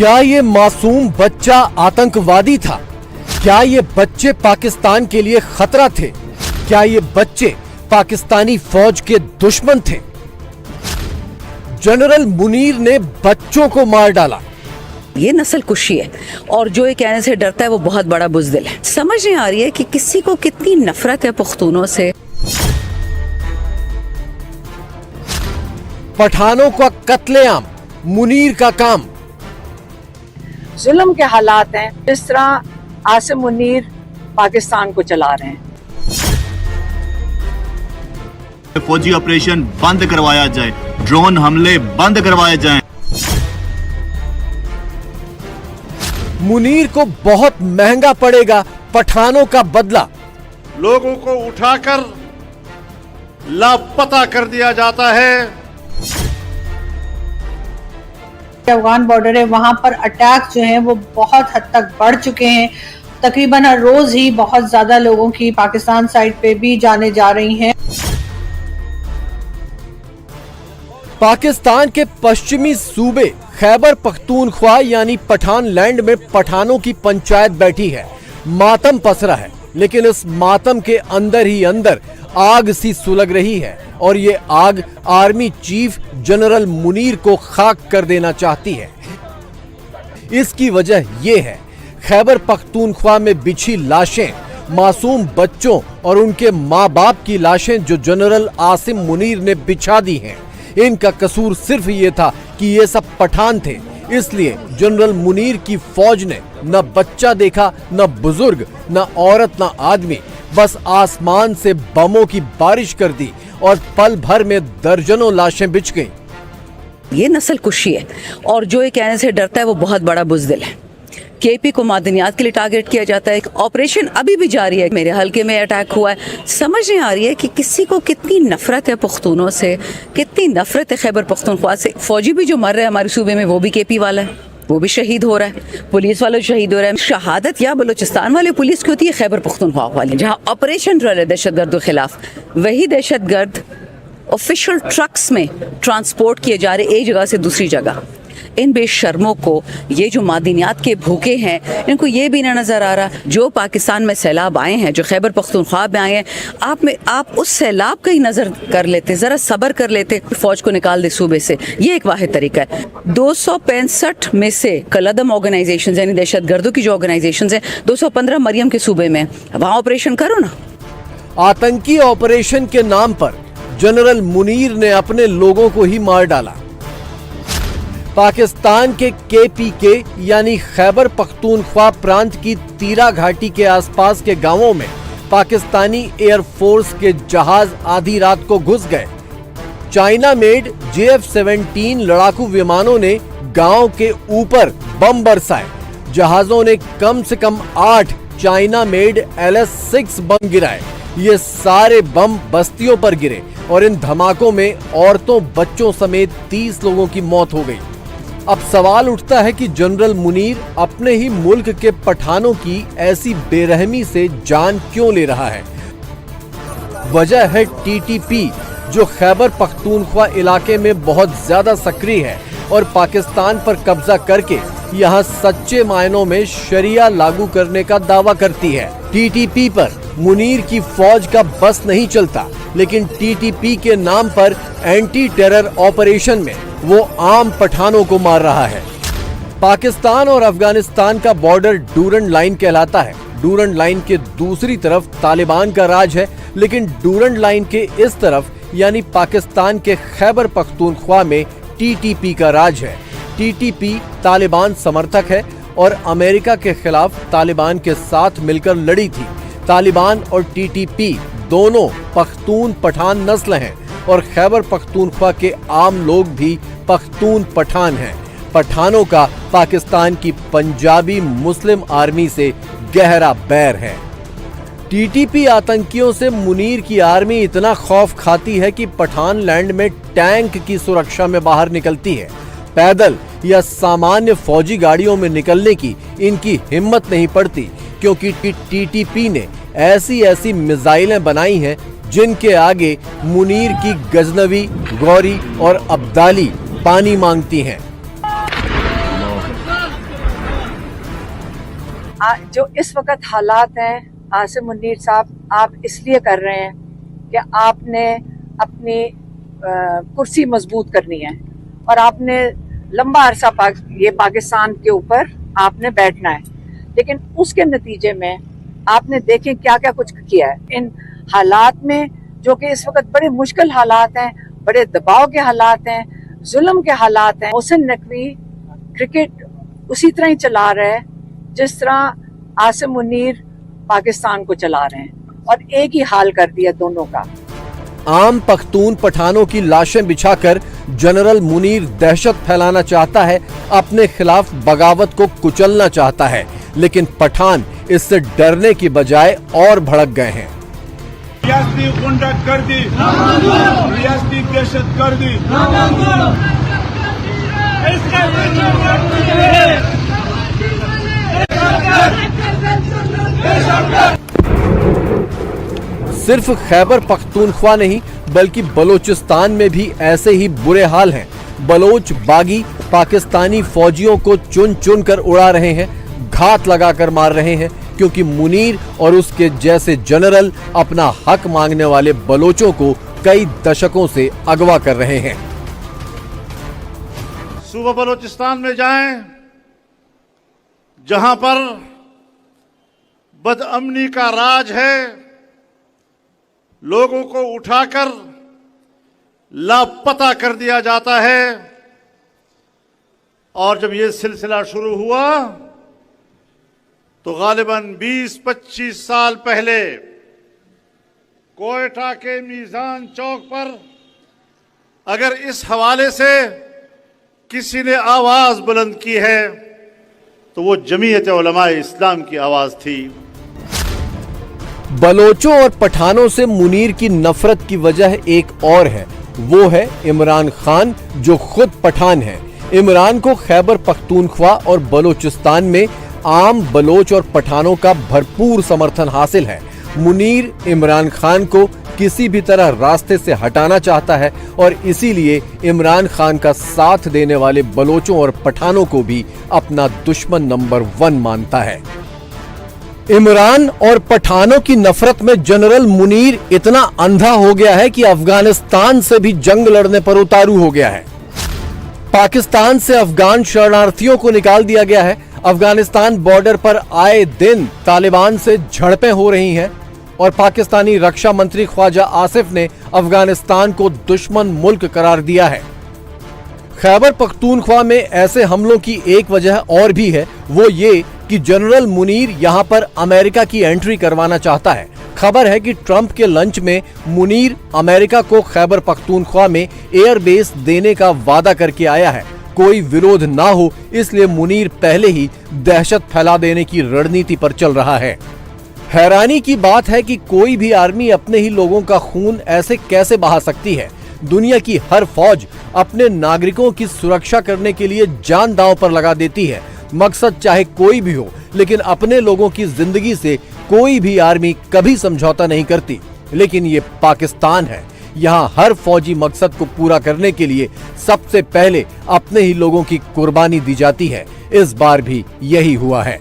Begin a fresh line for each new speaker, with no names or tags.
क्या ये मासूम बच्चा आतंकवादी था? क्या ये बच्चे पाकिस्तान के लिए खतरा थे? क्या ये बच्चे पाकिस्तानी फौज के दुश्मन थे? जनरल मुनीर ने बच्चों को मार डाला।
ये नस्ल कुशी है और जो ये कहने से डरता है वो बहुत बड़ा बुज़दिल है। समझ नहीं आ रही है कि किसी को कितनी नफरत है पुख्तूनों से।
पठानों का कत्लेआम मुनीर का काम।
जुल्म के हालात हैं, जिस तरह आसिम मुनीर पाकिस्तान को चला रहे हैं।
फौजी ऑपरेशन बंद करवाया जाए, ड्रोन हमले बंद करवाए जाएं।
मुनीर को बहुत महंगा पड़ेगा पठानों का बदला।
लोगों को उठाकर लापता कर दिया जाता है।
अफगान बॉर्डर है, वहां पर अटैक जो है वो बहुत हद तक बढ़ चुके हैं। तकरीबन हर रोज ही बहुत ज्यादा लोगों की पाकिस्तान साइड पे भी जाने जा रही हैं।
पाकिस्तान के पश्चिमी सूबे खैबर पख्तूनख्वा यानी पठान लैंड में पठानों की पंचायत बैठी है। मातम पसरा है, लेकिन इस मातम के अंदर ही अंदर आग सी सुलग रही है और ये आग आर्मी चीफ जनरल मुनीर को खाक कर देना चाहती है। इसकी वजह यह है, खैबर पख्तूनख्वा में बिछी लाशें, मासूम बच्चों और उनके माँ बाप की लाशें जो जनरल आसिम मुनीर ने बिछा दी हैं। इनका कसूर सिर्फ ये था कि ये सब पठान थे, इसलिए जनरल मुनीर की फौज ने न बच्चा देखा, न बुजुर्ग, न औरत, न आदमी, बस आसमान से बमों की बारिश कर दी और पल भर में दर्जनों लाशें बिछ गईं।
ये नस्ल कुशी है और जो ये कहने से डरता है वो बहुत बड़ा बुज़दिल है। केपी को मादनियात के लिए टारगेट किया जाता है। ऑपरेशन अभी भी जारी है। मेरे हल्के में अटैक हुआ है। समझ नहीं आ रही है कि किसी को कितनी नफरत है पुख्तूनों से, कितनी नफरत है खैबर पख्तूनख्वा से। फौजी भी जो मर रहे हैं हमारे सूबे में वो भी केपी वाला है, वो भी शहीद हो रहा है, पुलिस वाले शहीद हो रहे हैं। शहादत या बलूचिस्तान वाले पुलिस की होती है, खैबर पख्तूनख्वा वाली जहाँ ऑपरेशन चल रहा है दहशतगर्दों के खिलाफ, वही दहशतगर्द ऑफिशियल ट्रक्स में ट्रांसपोर्ट किए जा रहे एक जगह से दूसरी जगह। इन बेशर्मों को, ये जो मादनियात के भूखे हैं, इनको ये भी ना नजर आ रहा जो पाकिस्तान में सैलाब आए हैं, जो खैबर पख्तूनख्वा में आए हैं, आप उस सैलाब का ही नजर कर लेते, जरा सब्र कर लेते, फौज को निकाल दे सूबे से। ये एक वाहिद तरीका है। 265 में से कलदम ऑर्गेनाइजेशन यानी दहशतगर्दों की जो ऑर्गेनाइजेशन है, 215 मरियम के सूबे में, वहां ऑपरेशन करो ना।
आतंकी ऑपरेशन के नाम पर जनरल मुनीर ने अपने लोगों को ही मार डाला। पाकिस्तान के केपीके यानी खैबर पख्तूनख्वा प्रांत की तीरा घाटी के आसपास के गांवों में पाकिस्तानी एयरफोर्स के जहाज आधी रात को घुस गए। चाइना मेड JF-17 लड़ाकू विमानों ने गांव के ऊपर बम बरसाए। जहाजों ने कम से कम 8 चाइना मेड LS-6 बम गिराए। ये सारे बम बस्तियों पर गिरे और इन धमाकों में औरतों, बच्चों समेत 30 लोगों की मौत हो गई। अब सवाल उठता है कि जनरल मुनीर अपने ही मुल्क के पठानों की ऐसी बेरहमी से जान क्यों ले रहा है? वजह है TTP, जो खैबर पख्तूनख्वा इलाके में बहुत ज्यादा सक्रिय है और पाकिस्तान पर कब्जा करके यहाँ सच्चे मायनों में शरिया लागू करने का दावा करती है। TTP पर मुनीर की फौज का बस नहीं चलता, लेकिन TTP के नाम पर एंटी टेरर ऑपरेशन में वो आम पठानों को मार रहा है। पाकिस्तान और अफगानिस्तान का बॉर्डर डूरंड लाइन कहलाता है। डूरंड लाइन के दूसरी तरफ तालिबान का राज है, लेकिन डूरंड लाइन के इस तरफ यानी पाकिस्तान के खैबर पख्तूनख्वा में TTP का राज है। TTP तालिबान समर्थक है और अमेरिका के खिलाफ तालिबान के साथ मिलकर लड़ी थी। तालिबान और TTP दोनों पख्तून पठान नस्ल हैं और खैबर पख्तूनख्वा के आम लोग भी पख्तून पठान हैं। पठानों का पाकिस्तान की पंजाबी मुस्लिम आर्मी से गहरा बैर है। TTP आतंकियों से मुनीर की आर्मी इतना खौफ खाती है कि पठान लैंड में टैंक की सुरक्षा में बाहर निकलती है। पैदल या सामान्य फौजी गाड़ियों में निकलने की इनकी हिम्मत नहीं पड़ती, क्योंकि TTP ने ऐसी मिसाइलें बनाई हैं जिनके आगे मुनीर की गजनवी, गौरी और अब्दाली पानी मांगती हैं।
जो इस वक्त हालात हैं आसिम मुनीर साहब, आप इसलिए कर रहे हैं कि आपने अपनी कुर्सी मजबूत करनी है और आपने लंबा अरसा ये पाकिस्तान के ऊपर आपने बैठना है, लेकिन उसके नतीजे में आपने देखें क्या क्या कुछ किया है इन हालात में, जो कि इस वक्त बड़े मुश्किल हालात हैं, बड़े दबाव के हालात हैं, जुल्म के हालात हैं। मोहसिन नकवी क्रिकेट उसी तरह ही चला रहा है जिस तरह आसिम मुनीर पाकिस्तान को चला रहे हैं, और एक ही हाल कर दिया दोनों का।
आम पख्तून पठानों की लाशें बिछाकर जनरल मुनीर दहशत फैलाना चाहता है, अपने खिलाफ बगावत को कुचलना चाहता है, लेकिन पठान इससे डरने की बजाय और भड़क गए हैं।
रियासती गुंडागर्दी, रियासती दहशतगर्दी,
सिर्फ खैबर पख्तूनख्वा नहीं बल्कि बलोचिस्तान में भी ऐसे ही बुरे हाल हैं। बलोच बागी पाकिस्तानी फौजियों को चुन चुन कर उड़ा रहे हैं, घात लगाकर मार रहे हैं, क्योंकि मुनीर और उसके जैसे जनरल अपना हक मांगने वाले बलोचों को कई दशकों से अगवा कर रहे हैं।
सूबा बलोचिस्तान में जाएं, जहां पर बदअमनी का राज है, लोगों को उठाकर लापता कर दिया जाता है। और जब ये सिलसिला शुरू हुआ तो गालिबन 20-25 साल पहले कोयटा के मीज़ान चौक पर अगर इस हवाले से किसी ने आवाज बुलंद की है तो वो जमीयत उलमा इस्लाम की आवाज थी।
बलोचों और पठानों से मुनीर की नफरत की वजह एक और है, वो है इमरान खान, जो खुद पठान है। इमरान को खैबर पख्तूनख्वा और बलोचिस्तान में आम बलोच और पठानों का भरपूर समर्थन हासिल है। मुनीर इमरान खान को किसी भी तरह रास्ते से हटाना चाहता है और इसीलिए इमरान खान का साथ देने वाले बलोचों और पठानों को भी अपना दुश्मन नंबर 1 मानता है। इमरान और पठानों की नफरत में जनरल मुनीर इतना अंधा हो गया है कि अफगानिस्तान से भी जंग लड़ने पर उतारू हो गया है। पाकिस्तान से अफगान शरणार्थियों को निकाल दिया गया है। अफगानिस्तान बॉर्डर पर आए दिन तालिबान से झड़पें हो रही हैं और पाकिस्तानी रक्षा मंत्री ख्वाजा आसिफ ने अफगानिस्तान को दुश्मन मुल्क करार दिया है। खैबर पख्तूनख्वा में ऐसे हमलों की एक वजह और भी है, वो ये कि जनरल मुनीर यहां पर अमेरिका की एंट्री करवाना चाहता है। खबर है कि ट्रंप के लंच में मुनीर अमेरिका को खैबर पख्तूनख्वा में एयरबेस देने का वादा करके आया है। कोई विरोध ना हो इसलिए मुनीर पहले ही दहशत फैला देने की रणनीति पर चल रहा है। हैरानी की बात है कि कोई भी आर्मी अपने ही लोगों का खून ऐसे कैसे बहा सकती है। दुनिया की हर फौज अपने नागरिकों की सुरक्षा करने के लिए जान दांव पर लगा देती है, मकसद चाहे कोई भी हो, लेकिन अपने लोगों की जिंदगी से कोई भी आर्मी कभी समझौता नहीं करती। लेकिन ये पाकिस्तान है, यहाँ हर फौजी मकसद को पूरा करने के लिए सबसे पहले अपने ही लोगों की कुर्बानी दी जाती है। इस बार भी यही हुआ है।